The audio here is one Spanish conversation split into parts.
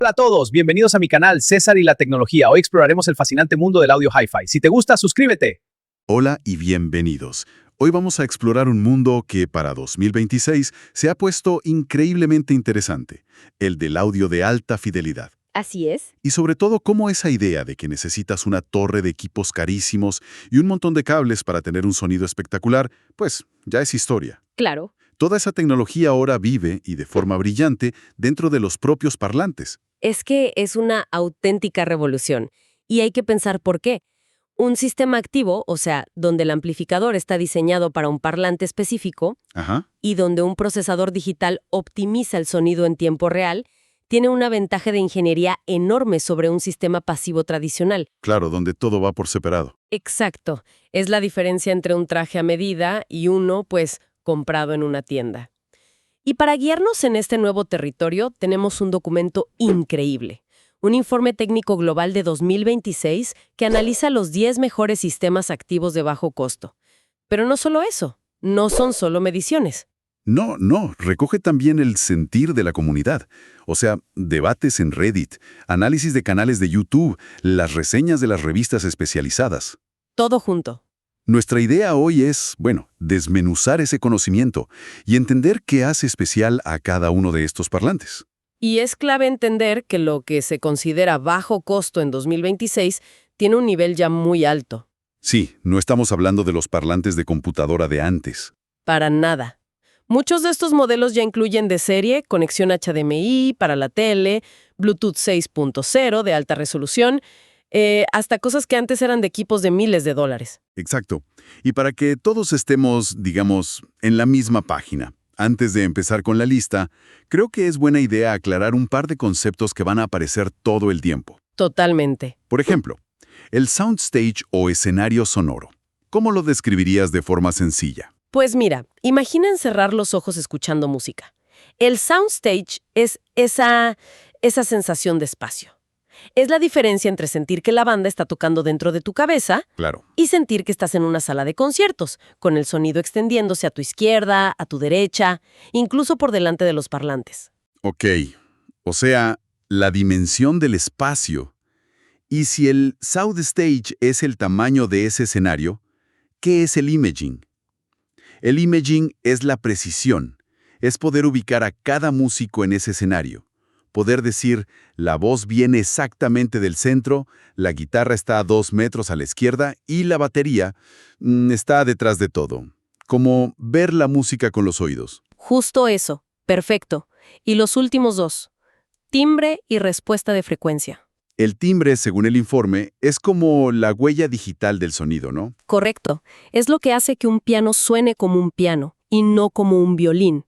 Hola a todos, bienvenidos a mi canal César y la tecnología. Hoy exploraremos el fascinante mundo del audio hi-fi. Si te gusta, suscríbete. Hola y bienvenidos. Hoy vamos a explorar un mundo que para 2026 se ha puesto increíblemente interesante, el del audio de alta fidelidad. Así es. Y sobre todo cómo esa idea de que necesitas una torre de equipos carísimos y un montón de cables para tener un sonido espectacular, pues ya es historia. Claro. Toda esa tecnología ahora vive, y de forma brillante, dentro de los propios parlantes. Es que es una auténtica revolución. Y hay que pensar por qué. Un sistema activo, o sea, donde el amplificador está diseñado para un parlante específico Ajá. y donde un procesador digital optimiza el sonido en tiempo real, tiene una ventaja de ingeniería enorme sobre un sistema pasivo tradicional. Claro, donde todo va por separado. Exacto. Es la diferencia entre un traje a medida y uno, pues, comprado en una tienda. Y para guiarnos en este nuevo territorio, tenemos un documento increíble. Un informe técnico global de 2026 que analiza los 10 mejores sistemas activos de bajo costo. Pero no solo eso, no son solo mediciones. No, recoge también el sentir de la comunidad. O sea, debates en Reddit, análisis de canales de YouTube, las reseñas de las revistas especializadas. Todo junto. Nuestra idea hoy es, desmenuzar ese conocimiento y entender qué hace especial a cada uno de estos parlantes. Y es clave entender que lo que se considera bajo costo en 2026 tiene un nivel ya muy alto. Sí, no estamos hablando de los parlantes de computadora de antes. Para nada. Muchos de estos modelos ya incluyen de serie conexión HDMI para la tele, Bluetooth 6.0 de alta resolución, hasta cosas que antes eran de equipos de miles de dólares. Exacto. Y para que todos estemos, digamos, en la misma página, antes de empezar con la lista, creo que es buena idea aclarar un par de conceptos que van a aparecer todo el tiempo. Totalmente. Por ejemplo, el soundstage o escenario sonoro. ¿Cómo lo describirías de forma sencilla? Pues mira, imaginen cerrar los ojos escuchando música. El soundstage es esa sensación de espacio. Es la diferencia entre sentir que la banda está tocando dentro de tu cabeza Claro. y sentir que estás en una sala de conciertos, con el sonido extendiéndose a tu izquierda, a tu derecha, incluso por delante de los parlantes. Ok. O sea, la dimensión del espacio. Y si el soundstage es el tamaño de ese escenario, ¿qué es el imaging? El imaging es la precisión. Es poder ubicar a cada músico en ese escenario. Poder decir, la voz viene exactamente del centro, la guitarra está a 2 metros a la izquierda y la batería está detrás de todo. Como ver la música con los oídos. Justo eso. Perfecto. Y los últimos dos. Timbre y respuesta de frecuencia. El timbre, según el informe, es como la huella digital del sonido, ¿no? Correcto. Es lo que hace que un piano suene como un piano y no como un violín.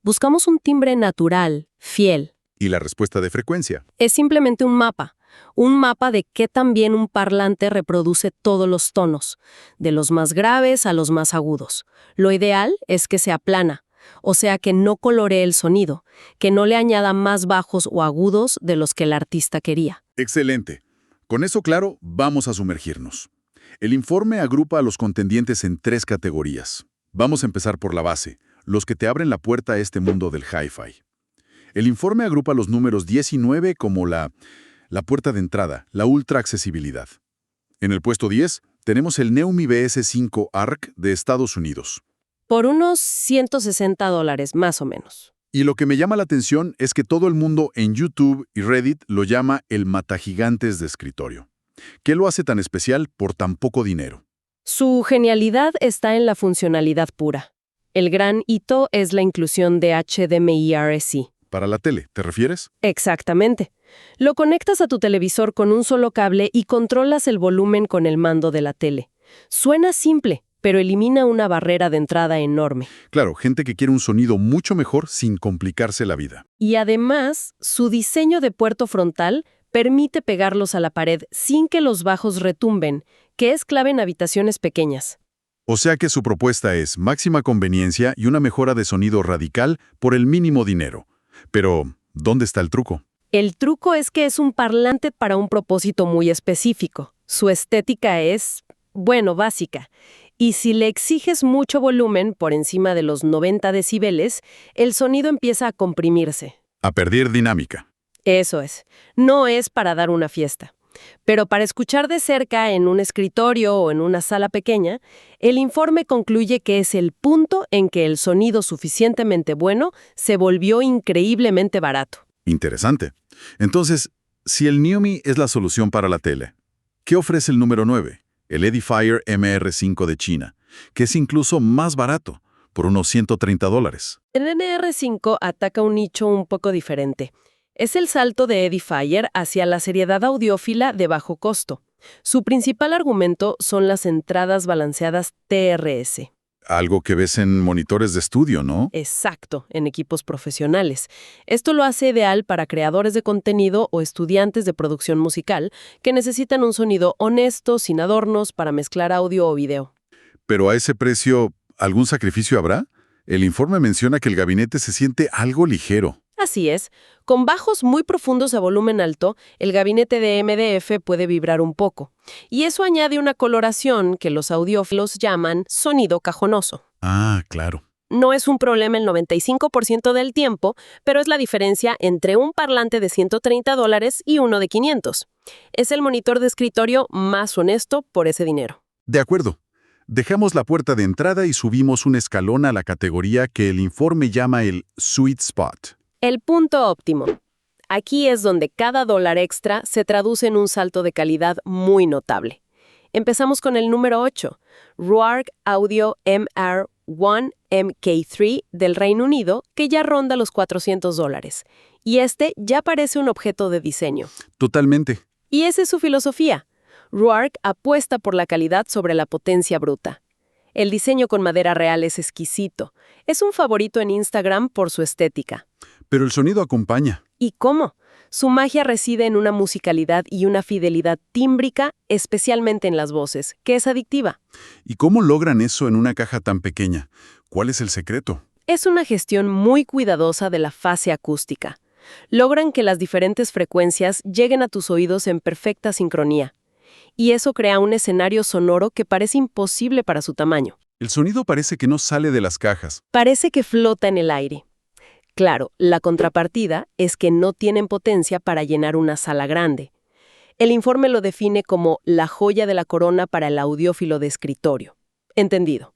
Buscamos un timbre natural, fiel. Y la respuesta de frecuencia. Es simplemente un mapa de qué tan bien un parlante reproduce todos los tonos, de los más graves a los más agudos. Lo ideal es que sea plana, o sea que no coloree el sonido, que no le añada más bajos o agudos de los que el artista quería. Excelente. Con eso claro, vamos a sumergirnos. El informe agrupa a los contendientes en 3 categorías. Vamos a empezar por la base, los que te abren la puerta a este mundo del hi-fi. El informe agrupa los números 10 y 9 como la puerta de entrada, la ultra accesibilidad. En el puesto 10 tenemos el Neumi BS5 ARC de Estados Unidos. Por unos $160 más o menos. Y lo que me llama la atención es que todo el mundo en YouTube y Reddit lo llama el matagigantes de escritorio. ¿Qué lo hace tan especial por tan poco dinero? Su genialidad está en la funcionalidad pura. El gran hito es la inclusión de HDMI RSI. Para la tele, ¿te refieres? Exactamente. Lo conectas a tu televisor con un solo cable y controlas el volumen con el mando de la tele. Suena simple, pero elimina una barrera de entrada enorme. Claro, gente que quiere un sonido mucho mejor sin complicarse la vida. Y además, su diseño de puerto frontal permite pegarlos a la pared sin que los bajos retumben, que es clave en habitaciones pequeñas. O sea que su propuesta es máxima conveniencia y una mejora de sonido radical por el mínimo dinero. Pero, ¿dónde está el truco? El truco es que es un parlante para un propósito muy específico. Su estética es, básica. Y si le exiges mucho volumen, por encima de los 90 decibeles, el sonido empieza a comprimirse. A perder dinámica. Eso es. No es para dar una fiesta. Pero para escuchar de cerca en un escritorio o en una sala pequeña, el informe concluye que es el punto en que el sonido suficientemente bueno se volvió increíblemente barato. Interesante. Entonces, si el NIOMI es la solución para la tele, ¿qué ofrece el número 9? El Edifier MR5 de China, que es incluso más barato, por unos $130. El NR5 ataca un nicho un poco diferente. Es el salto de Edifier hacia la seriedad audiófila de bajo costo. Su principal argumento son las entradas balanceadas TRS. Algo que ves en monitores de estudio, ¿no? Exacto, en equipos profesionales. Esto lo hace ideal para creadores de contenido o estudiantes de producción musical que necesitan un sonido honesto, sin adornos, para mezclar audio o video. Pero a ese precio, ¿algún sacrificio habrá? El informe menciona que el gabinete se siente algo ligero. Así es, con bajos muy profundos a volumen alto, el gabinete de MDF puede vibrar un poco. Y eso añade una coloración que los audiófilos llaman sonido cajonoso. Ah, claro. No es un problema el 95% del tiempo, pero es la diferencia entre un parlante de $130 y uno de $500. Es el monitor de escritorio más honesto por ese dinero. De acuerdo. Dejamos la puerta de entrada y subimos un escalón a la categoría que el informe llama el sweet spot. El punto óptimo. Aquí es donde cada dólar extra se traduce en un salto de calidad muy notable. Empezamos con el número 8, Roark Audio MR1 MK3 del Reino Unido, que ya ronda los $400. Y este ya parece un objeto de diseño. Totalmente. Y esa es su filosofía. Roark apuesta por la calidad sobre la potencia bruta. El diseño con madera real es exquisito. Es un favorito en Instagram por su estética. Pero el sonido acompaña. ¿Y cómo? Su magia reside en una musicalidad y una fidelidad tímbrica, especialmente en las voces, que es adictiva. ¿Y cómo logran eso en una caja tan pequeña? ¿Cuál es el secreto? Es una gestión muy cuidadosa de la fase acústica. Logran que las diferentes frecuencias lleguen a tus oídos en perfecta sincronía. Y eso crea un escenario sonoro que parece imposible para su tamaño. El sonido parece que no sale de las cajas. Parece que flota en el aire. Claro, la contrapartida es que no tienen potencia para llenar una sala grande. El informe lo define como la joya de la corona para el audiófilo de escritorio. Entendido.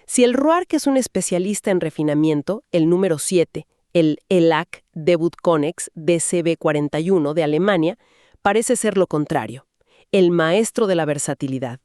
Si el Roark es un especialista en refinamiento, el número 7, el ELAC Debut Connex BCB41 de Alemania, parece ser lo contrario. El maestro de la versatilidad.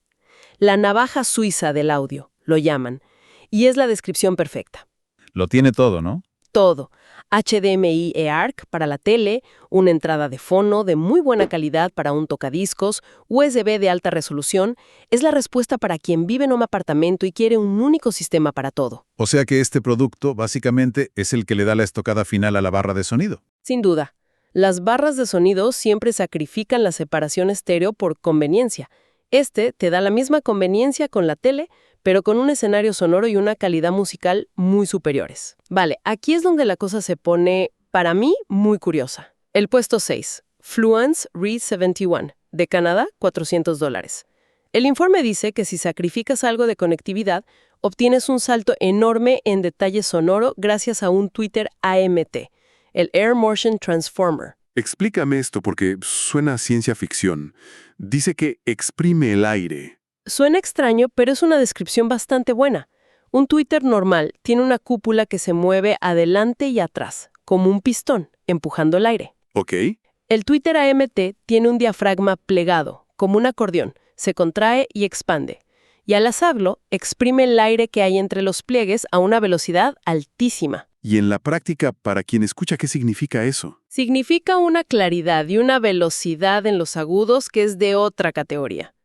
La navaja suiza del audio, lo llaman, y es la descripción perfecta. Lo tiene todo, ¿no? Todo. HDMI eARC para la tele, una entrada de fono de muy buena calidad para un tocadiscos, USB de alta resolución, es la respuesta para quien vive en un apartamento y quiere un único sistema para todo. O sea que este producto, básicamente, es el que le da la estocada final a la barra de sonido. Sin duda. Las barras de sonido siempre sacrifican la separación estéreo por conveniencia. Este te da la misma conveniencia con la tele, pero con un escenario sonoro y una calidad musical muy superiores. Vale, aquí es donde la cosa se pone, para mí, muy curiosa. El puesto 6, Fluence Re 71, de Canadá, $400. El informe dice que si sacrificas algo de conectividad, obtienes un salto enorme en detalle sonoro gracias a un tweeter AMT, el Air Motion Transformer. Explícame esto porque suena a ciencia ficción. Dice que exprime el aire. Suena extraño, pero es una descripción bastante buena. Un tweeter normal tiene una cúpula que se mueve adelante y atrás, como un pistón, empujando el aire. ¿Ok? El tweeter AMT tiene un diafragma plegado, como un acordeón, se contrae y expande. Y al hacerlo, exprime el aire que hay entre los pliegues a una velocidad altísima. Y en la práctica, para quien escucha, ¿qué significa eso? Significa una claridad y una velocidad en los agudos que es de otra categoría.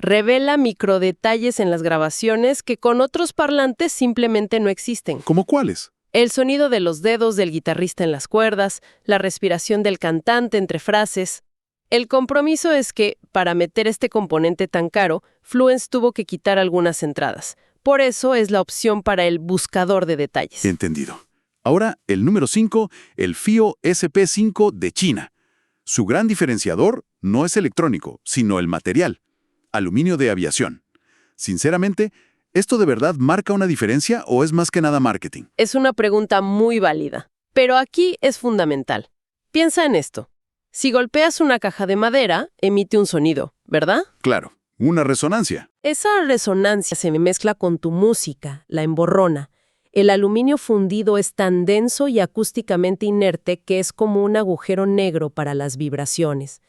Revela microdetalles en las grabaciones que con otros parlantes simplemente no existen. ¿Cómo cuáles? El sonido de los dedos del guitarrista en las cuerdas, la respiración del cantante entre frases. El compromiso es que, para meter este componente tan caro, Fluence tuvo que quitar algunas entradas. Por eso es la opción para el buscador de detalles. Entendido. Ahora, el número 5, el FIO SP5 de China. Su gran diferenciador no es electrónico, sino el material. Aluminio de aviación. Sinceramente, ¿esto de verdad marca una diferencia o es más que nada marketing? Es una pregunta muy válida, pero aquí es fundamental. Piensa en esto. Si golpeas una caja de madera, emite un sonido, ¿verdad? Claro, una resonancia. Esa resonancia se mezcla con tu música, la emborrona. El aluminio fundido es tan denso y acústicamente inerte que es como un agujero negro para las vibraciones.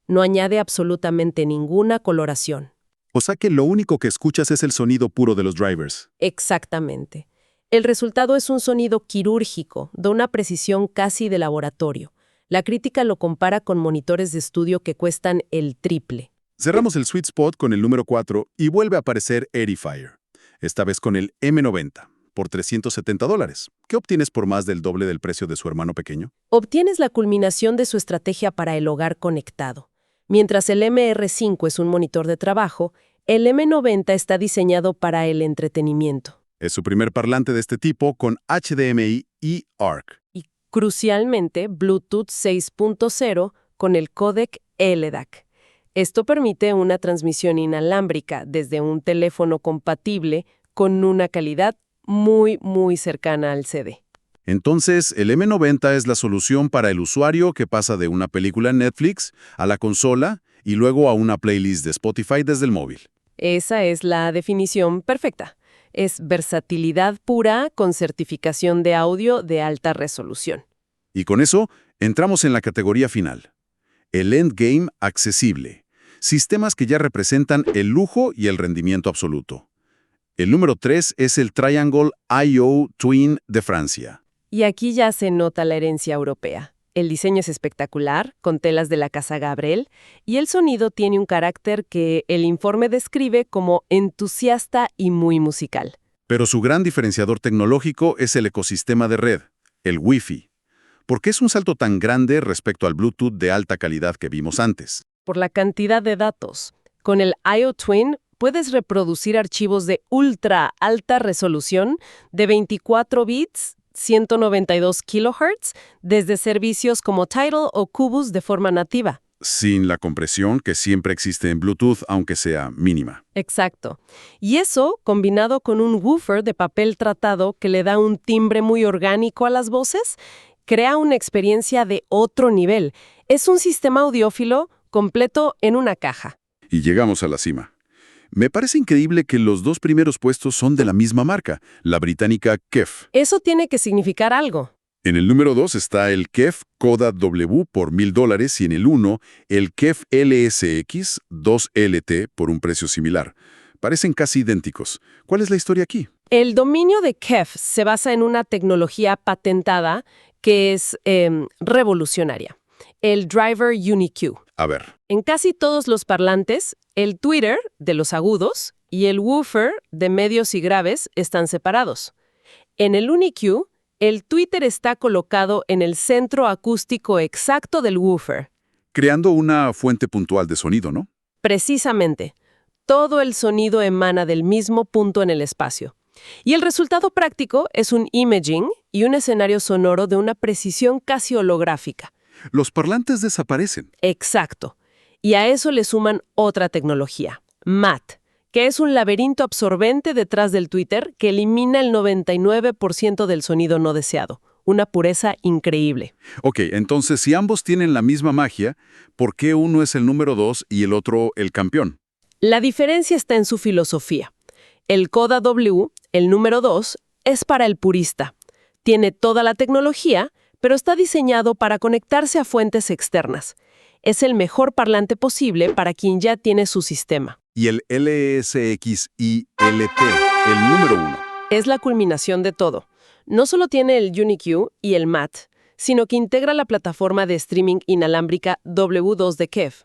No añade absolutamente ninguna coloración. O sea que lo único que escuchas es el sonido puro de los drivers. Exactamente. El resultado es un sonido quirúrgico, de una precisión casi de laboratorio. La crítica lo compara con monitores de estudio que cuestan el triple. Cerramos el sweet spot con el número 4 y vuelve a aparecer Edifier. Esta vez con el M90, por $370. ¿Qué obtienes por más del doble del precio de su hermano pequeño? Obtienes la culminación de su estrategia para el hogar conectado. Mientras el MR5 es un monitor de trabajo, el M90 está diseñado para el entretenimiento. Es su primer parlante de este tipo con HDMI y ARC. Y, crucialmente, Bluetooth 6.0 con el códec LDAC. Esto permite una transmisión inalámbrica desde un teléfono compatible con una calidad muy, muy cercana al CD. Entonces, el M90 es la solución para el usuario que pasa de una película en Netflix a la consola y luego a una playlist de Spotify desde el móvil. Esa es la definición perfecta. Es versatilidad pura con certificación de audio de alta resolución. Y con eso, entramos en la categoría final. El endgame accesible. Sistemas que ya representan el lujo y el rendimiento absoluto. El número 3 es el Triangle IO Twin de Francia. Y aquí ya se nota la herencia europea. El diseño es espectacular, con telas de la casa Gabriel, y el sonido tiene un carácter que el informe describe como entusiasta y muy musical. Pero su gran diferenciador tecnológico es el ecosistema de red, el Wi-Fi. ¿Por qué es un salto tan grande respecto al Bluetooth de alta calidad que vimos antes? Por la cantidad de datos. Con el IO Twin puedes reproducir archivos de ultra alta resolución de 24 bits, 192 kHz, desde servicios como Tidal o Qobuz de forma nativa. Sin la compresión que siempre existe en Bluetooth, aunque sea mínima. Exacto. Y eso, combinado con un woofer de papel tratado que le da un timbre muy orgánico a las voces, crea una experiencia de otro nivel. Es un sistema audiófilo completo en una caja. Y llegamos a la cima. Me parece increíble que los dos primeros puestos son de la misma marca, la británica KEF. Eso tiene que significar algo. En el número 2 está el KEF Coda W por $1,000 y en el 1 el KEF LSX 2LT por un precio similar. Parecen casi idénticos. ¿Cuál es la historia aquí? El dominio de KEF se basa en una tecnología patentada que es revolucionaria. El Driver UniQ. A ver. En casi todos los parlantes, el tweeter, de los agudos, y el woofer, de medios y graves, están separados. En el UniQ, el tweeter está colocado en el centro acústico exacto del woofer. Creando una fuente puntual de sonido, ¿no? Precisamente. Todo el sonido emana del mismo punto en el espacio. Y el resultado práctico es un imaging y un escenario sonoro de una precisión casi holográfica. Los parlantes desaparecen. Exacto. Y a eso le suman otra tecnología, MAT, que es un laberinto absorbente detrás del tweeter que elimina el 99% del sonido no deseado. Una pureza increíble. Ok, entonces si ambos tienen la misma magia, ¿por qué uno es el número 2 y el otro el campeón? La diferencia está en su filosofía. El Coda W, el número 2, es para el purista. Tiene toda la tecnología, pero está diseñado para conectarse a fuentes externas. Es el mejor parlante posible para quien ya tiene su sistema. Y el LSXILT, el número 1. Es la culminación de todo. No solo tiene el UniQ y el MAT, sino que integra la plataforma de streaming inalámbrica W2 de KEF.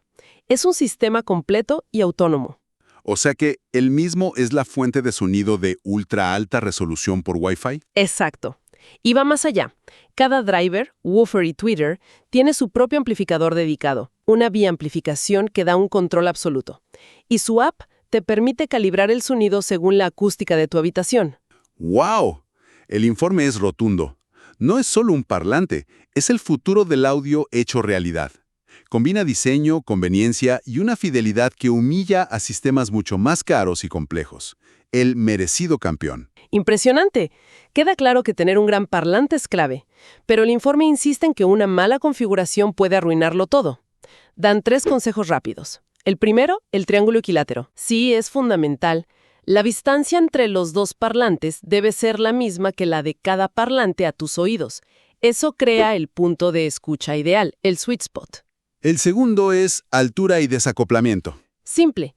Es un sistema completo y autónomo. O sea que el mismo es la fuente de sonido de ultra alta resolución por Wi-Fi. Exacto. Y va más allá. Cada driver, woofer y tweeter tiene su propio amplificador dedicado, una biamplificación que da un control absoluto. Y su app te permite calibrar el sonido según la acústica de tu habitación. ¡Wow! El informe es rotundo. No es solo un parlante, es el futuro del audio hecho realidad. Combina diseño, conveniencia y una fidelidad que humilla a sistemas mucho más caros y complejos. el merecido campeón. Impresionante. Queda claro que tener un gran parlante es clave, pero el informe insiste en que una mala configuración puede arruinarlo todo. Dan 3 consejos rápidos. El primero, el triángulo equilátero. Sí, es fundamental. La distancia entre los dos parlantes debe ser la misma que la de cada parlante a tus oídos. Eso crea el punto de escucha ideal, el sweet spot. El segundo es altura y desacoplamiento. Simple.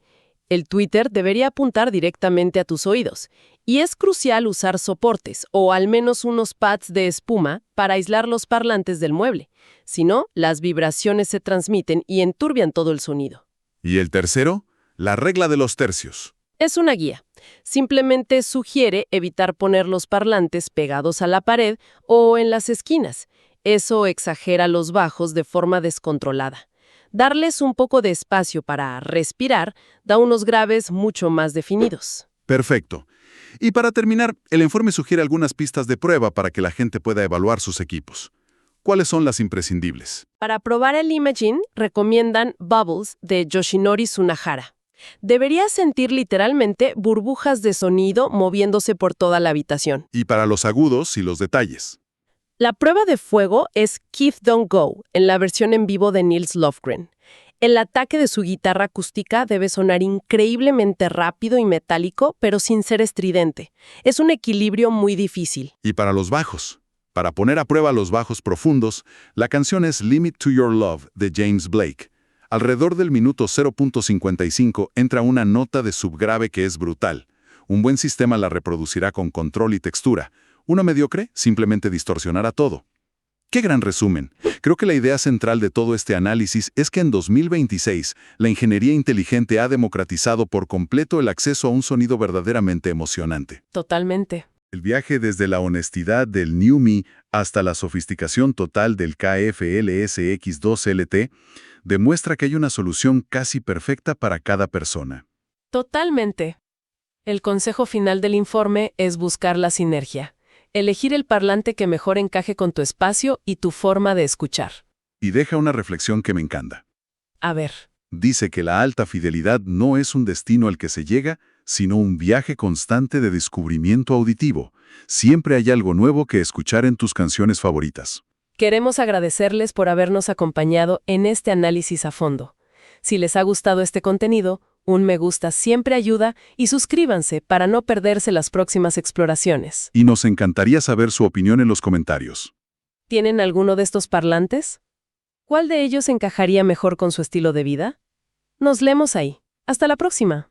El tweeter debería apuntar directamente a tus oídos, y es crucial usar soportes o al menos unos pads de espuma para aislar los parlantes del mueble. Si no, las vibraciones se transmiten y enturbian todo el sonido. Y el tercero, la regla de los tercios. Es una guía. Simplemente sugiere evitar poner los parlantes pegados a la pared o en las esquinas. Eso exagera los bajos de forma descontrolada. Darles un poco de espacio para respirar da unos graves mucho más definidos. Perfecto. Y para terminar, el informe sugiere algunas pistas de prueba para que la gente pueda evaluar sus equipos. ¿Cuáles son las imprescindibles? Para probar el imaging, recomiendan Bubbles de Yoshinori Tsunahara. Deberías sentir literalmente burbujas de sonido moviéndose por toda la habitación. Y para los agudos y los detalles. La prueba de fuego es Keith Don't Go, en la versión en vivo de Nils Lofgren. El ataque de su guitarra acústica debe sonar increíblemente rápido y metálico, pero sin ser estridente. Es un equilibrio muy difícil. Y para los bajos. Para poner a prueba los bajos profundos, la canción es Limit to Your Love de James Blake. Alrededor del minuto 0.55 entra una nota de subgrave que es brutal. Un buen sistema la reproducirá con control y textura. Una mediocre simplemente distorsionará todo. ¡Qué gran resumen! Creo que la idea central de todo este análisis es que en 2026 la ingeniería inteligente ha democratizado por completo el acceso a un sonido verdaderamente emocionante. Totalmente. El viaje desde la honestidad del NUMI hasta la sofisticación total del KFLSX2LT demuestra que hay una solución casi perfecta para cada persona. Totalmente. El consejo final del informe es buscar la sinergia. Elegir el parlante que mejor encaje con tu espacio y tu forma de escuchar. Y deja una reflexión que me encanta. A ver. Dice que la alta fidelidad no es un destino al que se llega, sino un viaje constante de descubrimiento auditivo. Siempre hay algo nuevo que escuchar en tus canciones favoritas. Queremos agradecerles por habernos acompañado en este análisis a fondo. Si les ha gustado este contenido, un me gusta siempre ayuda y suscríbanse para no perderse las próximas exploraciones. Y nos encantaría saber su opinión en los comentarios. ¿Tienen alguno de estos parlantes? ¿Cuál de ellos encajaría mejor con su estilo de vida? Nos leemos ahí. Hasta la próxima.